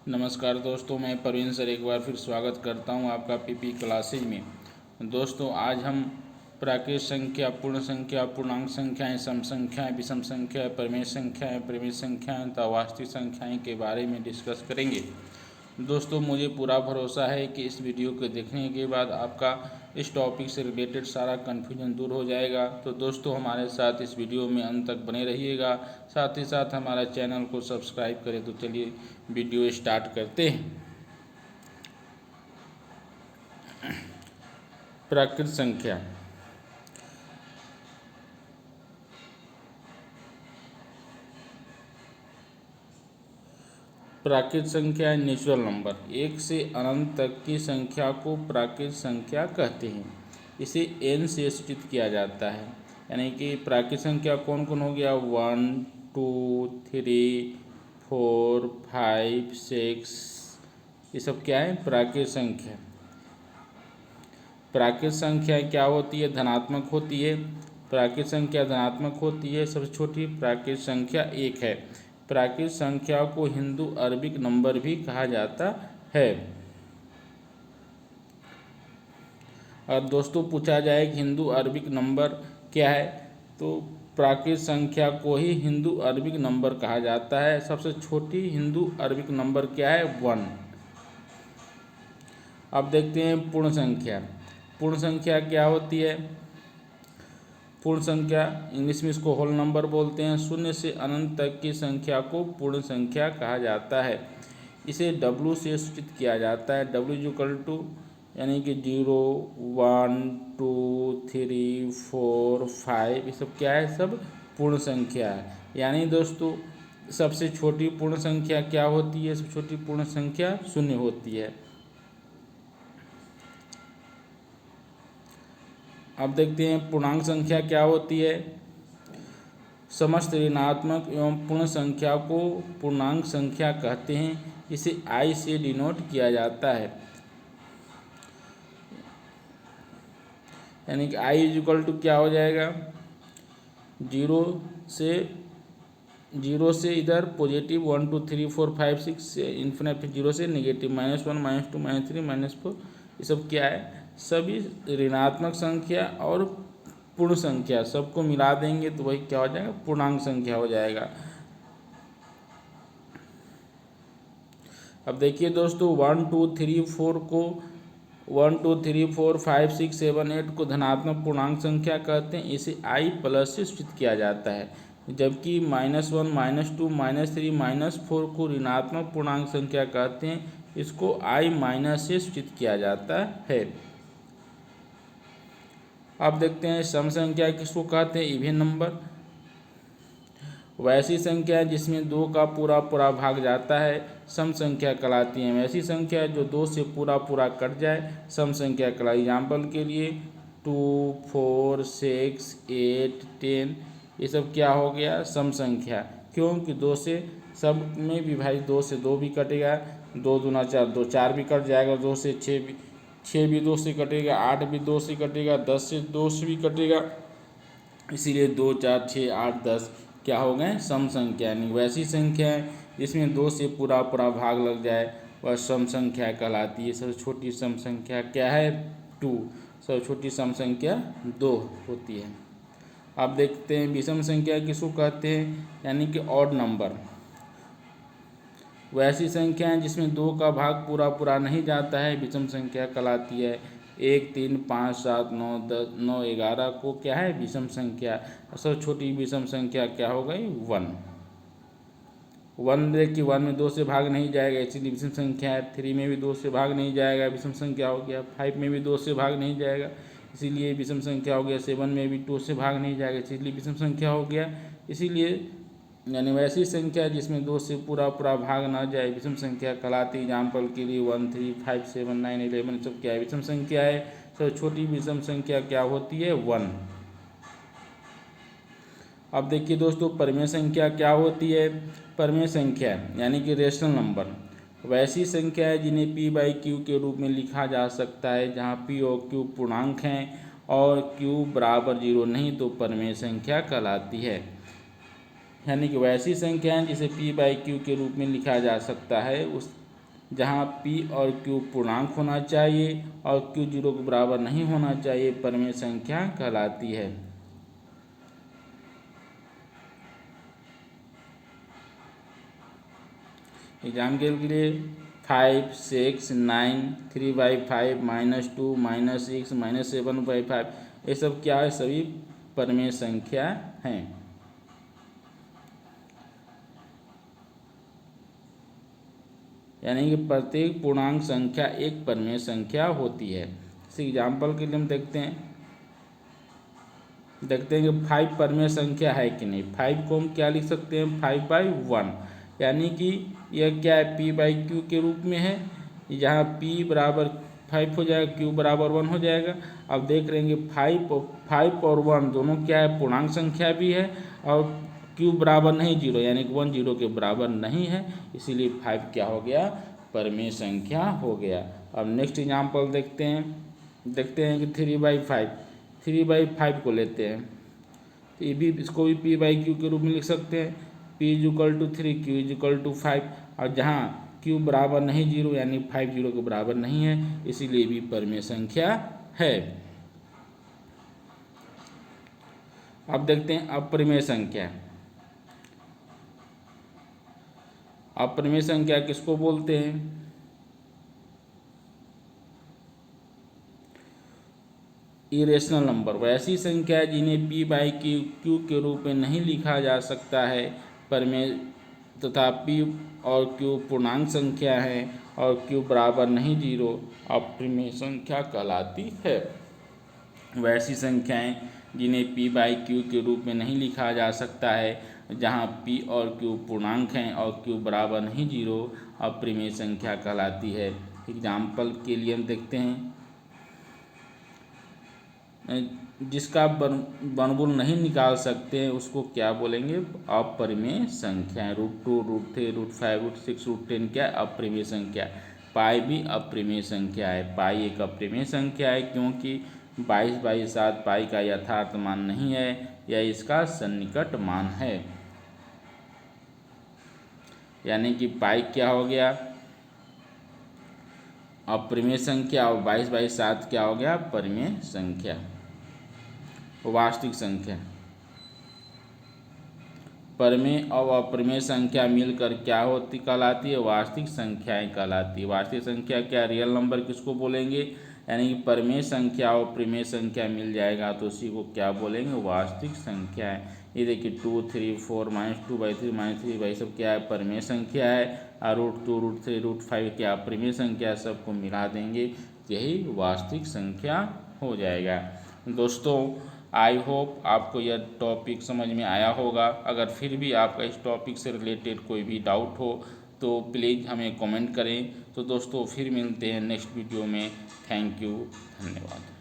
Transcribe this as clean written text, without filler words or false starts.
नमस्कार दोस्तों, मैं प्रवीण सर एक बार फिर स्वागत करता हूं आपका पीपी क्लासेज में। दोस्तों, आज हम प्राकृत संख्या, पूर्ण संख्या, पूर्णांक संख्याएं, सम संख्याएं, विषम संख्या, परिमेय संख्याएं तथा वास्तविक संख्याएं के बारे में डिस्कस करेंगे। दोस्तों, मुझे पूरा भरोसा है कि इस वीडियो को देखने के बाद आपका इस टॉपिक से रिलेटेड सारा कन्फ्यूजन दूर हो जाएगा। तो दोस्तों, हमारे साथ इस वीडियो में अंत तक बने रहिएगा। साथ ही साथ हमारा चैनल को सब्सक्राइब करें। तो चलिए वीडियो स्टार्ट करते हैं। प्राकृत संख्या। प्राकृत संख्या है नेचुरल नंबर। एक से अनंत तक की संख्या को प्राकृत संख्या कहते हैं। इसे n से सूचित किया जाता है। यानी कि प्राकृत संख्या कौन कौन हो गया? 1, 2, 3, 4, 5, 6, ये सब क्या है? प्राकृत संख्या। प्राकृत संख्या क्या होती है? धनात्मक होती है। प्राकृत संख्या धनात्मक होती है। सबसे छोटी प्राकृत संख्या 1 है। प्राकृत संख्या को हिंदू अरबिक नंबर भी कहा जाता है। और दोस्तों, पूछा जाए कि हिंदू अरबिक नंबर क्या है, तो प्राकृत संख्या को ही हिंदू अरबिक नंबर कहा जाता है। सबसे छोटी हिंदू अरबिक नंबर क्या है? 1। अब देखते हैं पूर्ण संख्या। पूर्ण संख्या क्या होती है? पूर्ण संख्या इंग्लिश में इसको होल नंबर बोलते हैं। शून्य से अनंत तक की संख्या को पूर्ण संख्या कहा जाता है। इसे W से सूचित किया जाता है। W यानी कि 0, 1, 2, 3, 4, 5, ये सब क्या है? सब पूर्ण संख्या है। यानी दोस्तों, सबसे छोटी पूर्ण संख्या क्या होती है? सबसे छोटी पूर्ण संख्या शून्य होती है। अब देखते हैं पूर्णांक संख्या क्या होती है। समस्त ऋणात्मक एवं पूर्ण संख्या को पूर्णांक संख्या कहते हैं। इसे I से डिनोट किया जाता है। यानी कि I = क्या हो जाएगा? 0 से इधर पॉजिटिव 1, 2, 3, 4, 5, 6 से इन्फिनिट, फिर 0 से नेगेटिव -1, -2, -3, -4, ये सब क्या है? सभी ऋणात्मक संख्या और पूर्ण संख्या सबको मिला देंगे तो वही क्या हो जाएगा? पूर्णांक संख्या हो जाएगा। अब देखिए दोस्तों, 1, 2, 3, 4 को 1, 2, 3, 4, 5, 6, 7, 8 को धनात्मक पूर्णांक संख्या कहते हैं। इसे I+ से सूचित किया जाता है। जबकि -1, -2, -3, -4 को ऋणात्मक पूर्णांक संख्या कहते हैं। इसको I- से सूचित किया जाता है। अब देखते हैं सम संख्या किसको कहते हैं? Even number. वैसी संख्या जिसमें 2 का पूरा पूरा भाग जाता है सम संख्या कहलाती है। वैसी संख्या जो 2 से पूरा पूरा कट जाए सम संख्या कहलाती है। एग्जाम्पल के लिए 2, 4, 6, 8, 10, ये सब क्या हो गया? सम संख्या। क्योंकि 2 से सब में विभाजित 2 से 2 भी कटेगा, 2 दूना 4, 2 4 भी कट जाएगा, 2 से 6 भी 2 से कटेगा, 8 भी 2 से कटेगा, 10 से 2 से भी कटेगा। इसीलिए 2, 4, 6, 8, 10 क्या हो गए? सम संख्या। यानी वैसी संख्या है जिसमें 2 से पूरा पूरा भाग लग जाए वह सम संख्या कहलाती है। सबसे छोटी सम संख्या क्या है? 2। सबसे छोटी सम संख्या 2 होती है। अब देखते हैं विषम संख्या किसको कहते हैं? यानी कि ऑड नंबर। वैसी संख्या है जिसमें 2 का भाग पूरा पूरा नहीं जाता है विषम संख्या कहलाती है। 1, 3, 5, 7, 9, 10, 9, 11 को क्या है? विषम संख्या। सबसे छोटी विषम संख्या क्या हो गई? 1। 1 देखिए, 1 में 2 से भाग नहीं जाएगा, इसीलिए विषम संख्या है। 3 में भी 2 से भाग नहीं जाएगा, विषम संख्या हो गया। 5 में भी 2 से भाग नहीं जाएगा, इसीलिए विषम संख्या हो गया। 7 में भी 2 से भाग नहीं जाएगा, इसीलिए विषम संख्या हो गया। इसीलिए यानी वैसी संख्या जिसमें 2 से पूरा पूरा भाग ना जाए विषम संख्या कहलाती। एग्जाम्पल के लिए 1, 3, 5, 7, 9, 11 सब क्या है? विषम संख्या है। सबसे छोटी विषम संख्या क्या होती है? 1। अब देखिए दोस्तों, परिमेय संख्या क्या होती है? परिमेय संख्या यानी कि रेशनल नंबर वैसी संख्या है जिन्हें P/Q के रूप में लिखा जा सकता है, जहाँ P और Q पूर्णांक हैं और Q = 0 नहीं तो परिमेय संख्या कहलाती है। यानी कि वैसी संख्या है जिसे P/Q के रूप में लिखा जा सकता है, उस जहाँ p और q पूर्णांक होना चाहिए और q 0 के बराबर नहीं होना चाहिए परिमेय संख्या कहलाती है। एग्जाम के लिए 5, 6, 9, 3/5, -2, -6, -7/5 ये सब क्या है? सभी परिमेय संख्या हैं। यानी कि प्रत्येक पूर्णांक संख्या एक परिमेय संख्या होती है। इस एग्जाम्पल के लिए हम देखते हैं कि 5 परिमेय संख्या है कि नहीं। 5 को हम क्या लिख सकते हैं? 5/1, यानी कि यह क्या है? p/q के रूप में है। यहाँ p बराबर 5 हो जाएगा, q बराबर 1 हो जाएगा। अब देख रहे हैं कि 5 और 1 दोनों क्या है? पूर्णांक संख्या भी है और q बराबर नहीं 0, यानी कि 1 0 के बराबर नहीं है, इसीलिए 5 क्या हो गया? परिमेय संख्या हो गया। अब नेक्स्ट एग्जाम्पल देखते हैं कि 3/5 को लेते हैं, तो ये भी इसको भी p/q के रूप में लिख सकते हैं। p = 3, q = 5, और जहाँ q बराबर नहीं 0, यानी 5 0 के बराबर नहीं है, इसीलिए भी परिमेय संख्या है। अब देखते हैं अपरिमेय संख्या। अपरिमेय संख्या किसको बोलते हैं? इरेशनल नंबर वैसी संख्या है जिन्हें p/q के रूप में नहीं लिखा जा सकता है परिमेय, तथा p और q पूर्णांक संख्या है और q बराबर नहीं 0 अपरिमेय संख्या कहलाती है। वैसी संख्याएं जिन्हें p/q के रूप में नहीं लिखा जा सकता है, जहां p और q पूर्णांक हैं और q बराबर नहीं 0 अपरिमेय संख्या कहलाती है। एग्जाम्पल के लिए हम देखते हैं, जिसका वर्गमूल नहीं निकाल सकते हैं उसको क्या बोलेंगे? अपरिमेय संख्या। √2, √3, √5, √6, √10 क्या? अपरिमेय संख्या। पाई भी अपरिमेय संख्या है। पाई एक अपरिमेय संख्या है क्योंकि 22/7 पाई का यथार्थ मान नहीं है, यह इसका सन्निकट मान है। यानी कि पाई क्या हो गया? अपरिमेय संख्या, और 22/7 क्या हो गया? परिमेय संख्या। वास्तविक संख्या। परिमेय और अपरिमेय संख्या मिलकर क्या होती कहलाती है? वास्तविक संख्याएं कहलाती है। वास्तविक संख्या क्या? रियल नंबर किसको बोलेंगे? यानी कि परिमेय संख्या और परिमेय संख्या मिल जाएगा तो उसी को क्या बोलेंगे? वास्तविक संख्याएं। ये देखिए 2, 3, 4, -2/3, -3 सब क्या है? परिमेय संख्या है। और √2, √3, √5 क्या? अपरिमेय संख्या। सबको मिला देंगे, यही वास्तविक संख्या हो जाएगा। दोस्तों, आई होप आपको यह टॉपिक समझ में आया होगा। अगर फिर भी आपका इस टॉपिक से रिलेटेड कोई भी डाउट हो तो प्लीज़ हमें कमेंट करें। तो दोस्तों फिर मिलते हैं नेक्स्ट वीडियो में। थैंक यू, धन्यवाद।